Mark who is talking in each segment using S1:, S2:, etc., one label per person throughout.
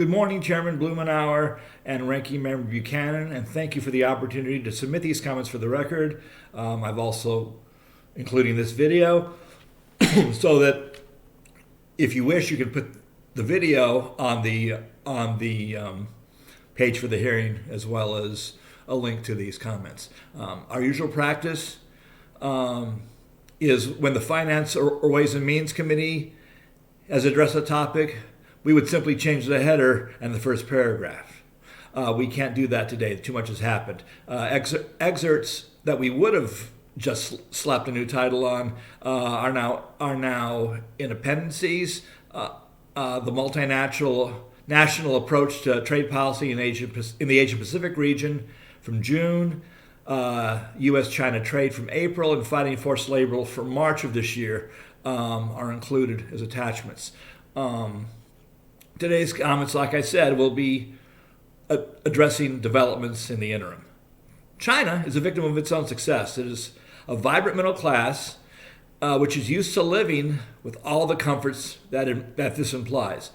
S1: Good morning, Chairman Blumenauer and Ranking Member Buchanan, and thank you for the opportunity to submit these comments for the record. I've also, including this video, so that if you wish, you can put the video on the page for the hearing, as well as a link to these comments. Our usual practice is when the Finance or Ways and Means Committee has addressed a topic, we would simply change the header and the first paragraph. We can't do that today. Too much has happened. Excerpts that we would have just slapped a new title on are now in appendices. The national approach to trade policy in the Asia-Pacific region from June, U.S.-China trade from April, and fighting forced labor from March of this year are included as attachments. Today's comments, like I said, will be addressing developments in the interim. China is a victim of its own success. It is a vibrant middle class which is used to living with all the comforts that this implies.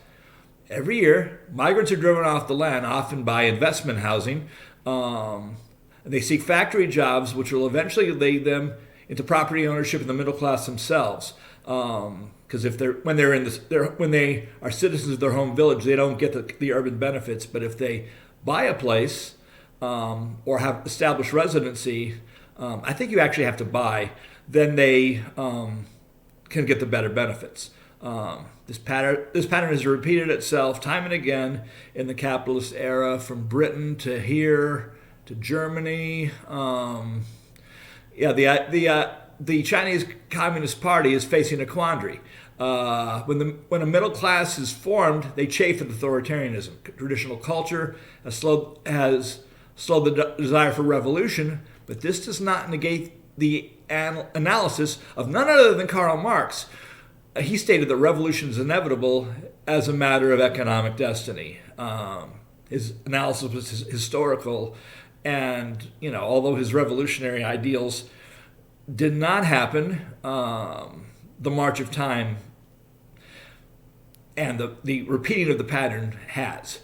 S1: Every year, migrants are driven off the land, often by investment housing. They seek factory jobs, which will eventually lead them into property ownership in the middle class themselves. Because when they are citizens of their home village, they don't get the urban benefits. But if they buy a place or have established residency, I think you actually have to buy, then they can get the better benefits. This pattern has repeated itself time and again in the capitalist era, from Britain to here to Germany. The Chinese Communist Party is facing a quandary. When a middle class is formed, they chafe at authoritarianism. Traditional culture has slowed the desire for revolution, but this does not negate the analysis of none other than Karl Marx. He stated that revolution is inevitable as a matter of economic destiny. His analysis was historical, and although his revolutionary ideals did not happen, the march of time and the repeating of the pattern has.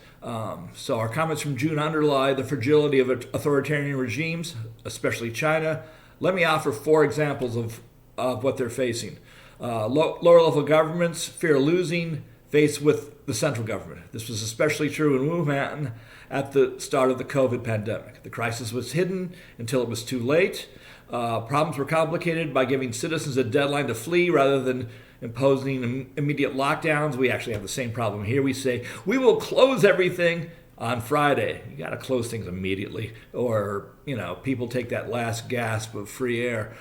S1: So our comments from June underlie the fragility of authoritarian regimes, especially China. Let me offer 4 examples of what they're facing. Lower level governments fear losing face with the central government. This was especially true in Wuhan at the start of the COVID pandemic. The crisis was hidden until it was too late. Problems were complicated by giving citizens a deadline to flee rather than imposing immediate lockdowns. We actually have the same problem here. We say, we will close everything on Friday. You got to close things immediately, or people take that last gasp of free air.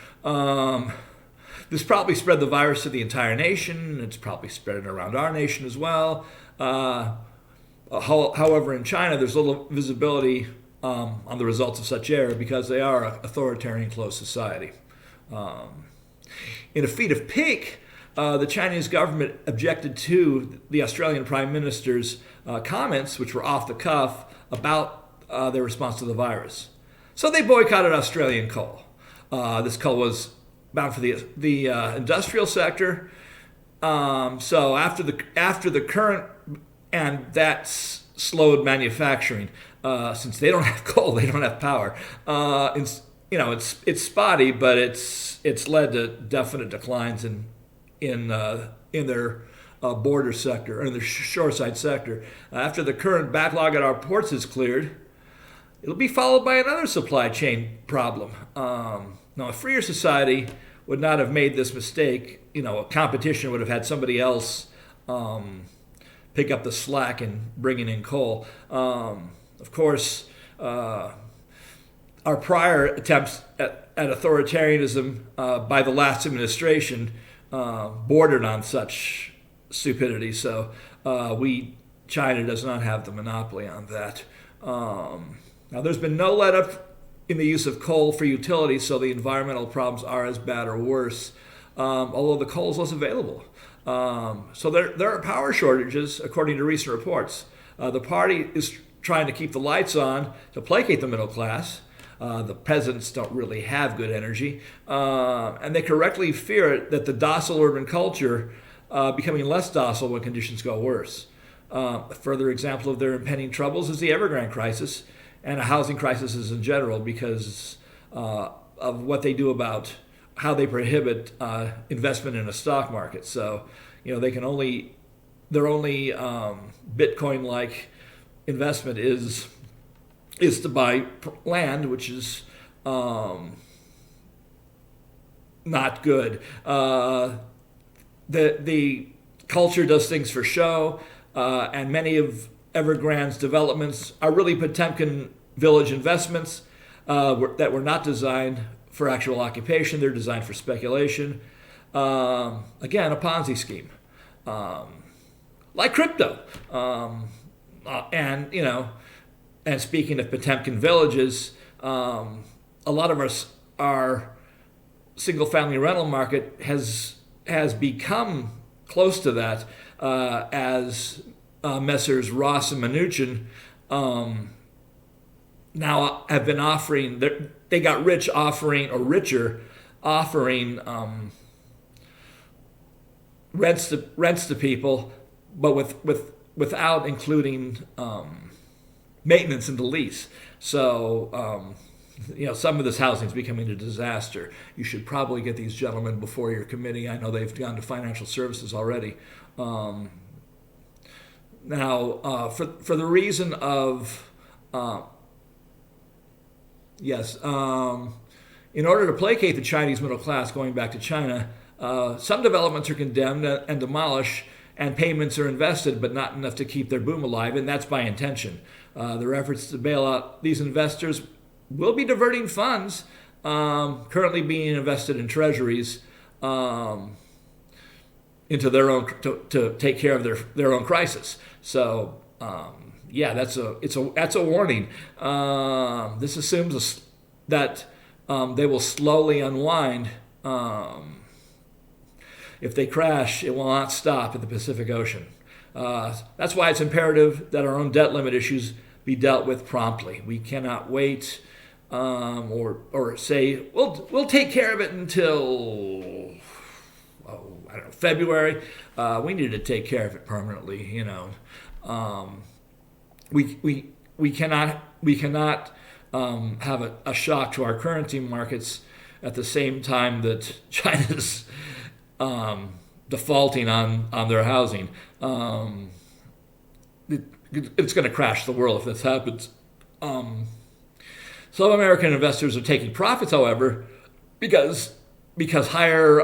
S1: This probably spread the virus to the entire nation. It's probably spread it around our nation as well. However, in China, there's little visibility on the results of such error because they are an authoritarian closed society. In a feat of pique, the Chinese government objected to the Australian Prime Minister's comments, which were off the cuff, about their response to the virus. So they boycotted Australian coal. This coal was bound for the industrial sector. So after the current, and that's slowed manufacturing. Since they don't have coal, they don't have power. It's spotty, but it's led to definite declines in their border sector, or in their shoreside sector. After the current backlog at our ports is cleared, it'll be followed by another supply chain problem. Now, a freer society would not have made this mistake. A competition would have had somebody else pick up the slack in bringing in coal. Of course, our prior attempts at authoritarianism by the last administration bordered on such stupidity. So China does not have the monopoly on that. Now, there's been no let-up in the use of coal for utilities, so the environmental problems are as bad or worse, although the coal is less available. So there are power shortages, according to recent reports. The party is trying to keep the lights on to placate the middle class. The peasants don't really have good energy, and they correctly fear that the docile urban culture becoming less docile when conditions go worse. A further example of their impending troubles is the Evergrande crisis and a housing crisis in general because of what they do about how they prohibit investment in a stock market. So, they can only their only Bitcoin-like investment is to buy land, which is not good. The culture does things for show, and many of Evergrande's developments are really Potemkin village investments that were not designed for actual occupation. They're designed for speculation. Again, a Ponzi scheme, like crypto. And speaking of Potemkin villages, a lot of our single-family rental market has become close to that as Messrs. Ross and Mnuchin now have been offering. They got rich offering, or richer offering rents to people, but without including maintenance in the lease. So some of this housing is becoming a disaster. You should probably get these gentlemen before your committee. I know they've gone to financial services already. Now, for the reason of in order to placate the Chinese middle class, going back to China, some developments are condemned and demolished, and payments are invested, but not enough to keep their boom alive, and that's by intention. Their efforts to bail out these investors will be diverting funds currently being invested in treasuries into their own to take care of their own crisis. So that's a warning. This assumes that they will slowly unwind. If they crash, it will not stop at the Pacific Ocean. That's why it's imperative that our own debt limit issues be dealt with promptly. We cannot wait or say we'll take care of it until February. We need to take care of it permanently. We cannot have a shock to our currency markets at the same time that China's defaulting on their housing. It's going to crash the world if this happens. Some American investors are taking profits, however, because higher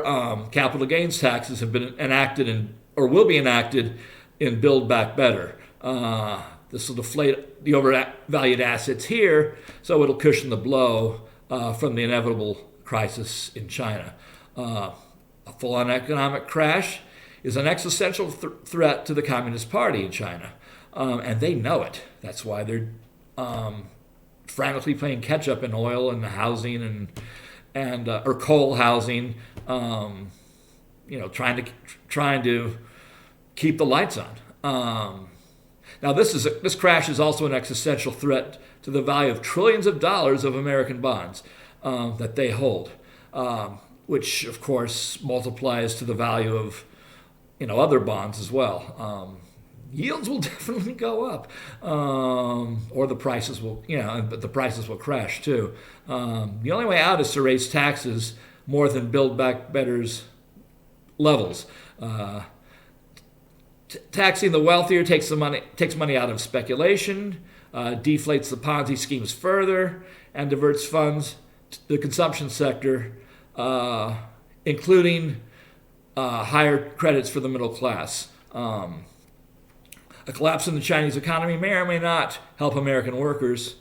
S1: capital gains taxes have been enacted or will be enacted in Build Back Better. This will deflate the overvalued assets here, so it'll cushion the blow from the inevitable crisis in China. A full-on economic crash is an existential threat to the Communist Party in China, and they know it. That's why they're frantically playing catch-up in oil and housing or coal housing, trying to keep the lights on. Now, this crash is also an existential threat to the value of trillions of dollars of American bonds that they hold, which, of course, multiplies to the value of other bonds as well. Yields will definitely go up, or the prices will, but the prices will crash too. The only way out is to raise taxes more than Build Back Better's levels. Taxing the wealthier takes money out of speculation, deflates the Ponzi schemes further, and diverts funds to the consumption sector, including higher credits for the middle class. A collapse in the Chinese economy may or may not help American workers.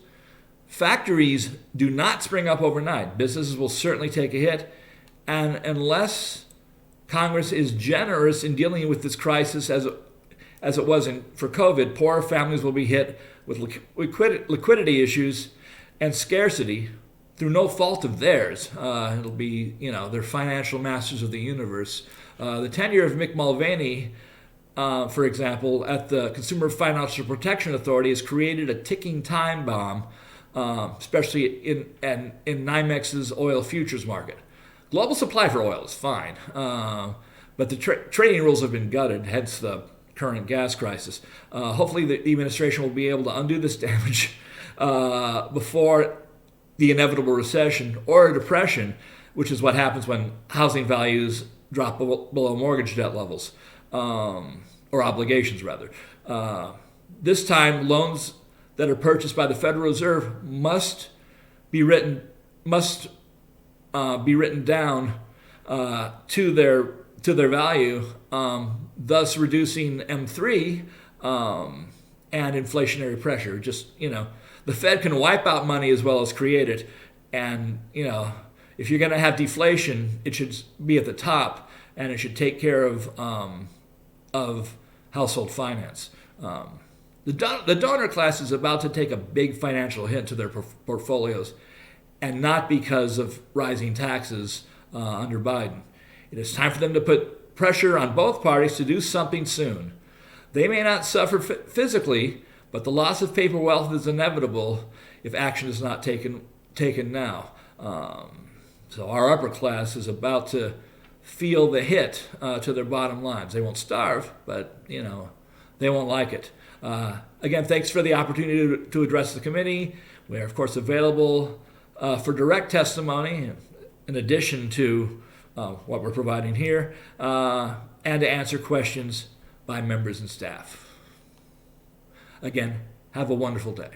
S1: Factories do not spring up overnight. Businesses will certainly take a hit, and unless Congress is generous in dealing with this crisis as it was for COVID, poor families will be hit with liquidity issues and scarcity through no fault of theirs. It'll be, they're financial masters of the universe. The tenure of Mick Mulvaney, for example, at the Consumer Financial Protection Authority has created a ticking time bomb, especially in NYMEX's oil futures market. Global supply for oil is fine, but the trading rules have been gutted, hence the current gas crisis. Hopefully the administration will be able to undo this damage before the inevitable recession or a depression, which is what happens when housing values drop below mortgage debt levels, or obligations rather. This time, loans that are purchased by the Federal Reserve must be written down to their value, thus reducing M3 and inflationary pressure. The Fed can wipe out money as well as create it, and if you're going to have deflation, it should be at the top, and it should take care of household finance. The donor class is about to take a big financial hit to their portfolios, and not because of rising taxes under Biden. It is time for them to put pressure on both parties to do something soon. They may not suffer physically, but the loss of paper wealth is inevitable if action is not taken now. So our upper class is about to feel the hit to their bottom lines. They won't starve, but they won't like it. Again, thanks for the opportunity to address the committee. We are, of course, available for direct testimony, in addition to what we're providing here, and to answer questions by members and staff. Again, have a wonderful day.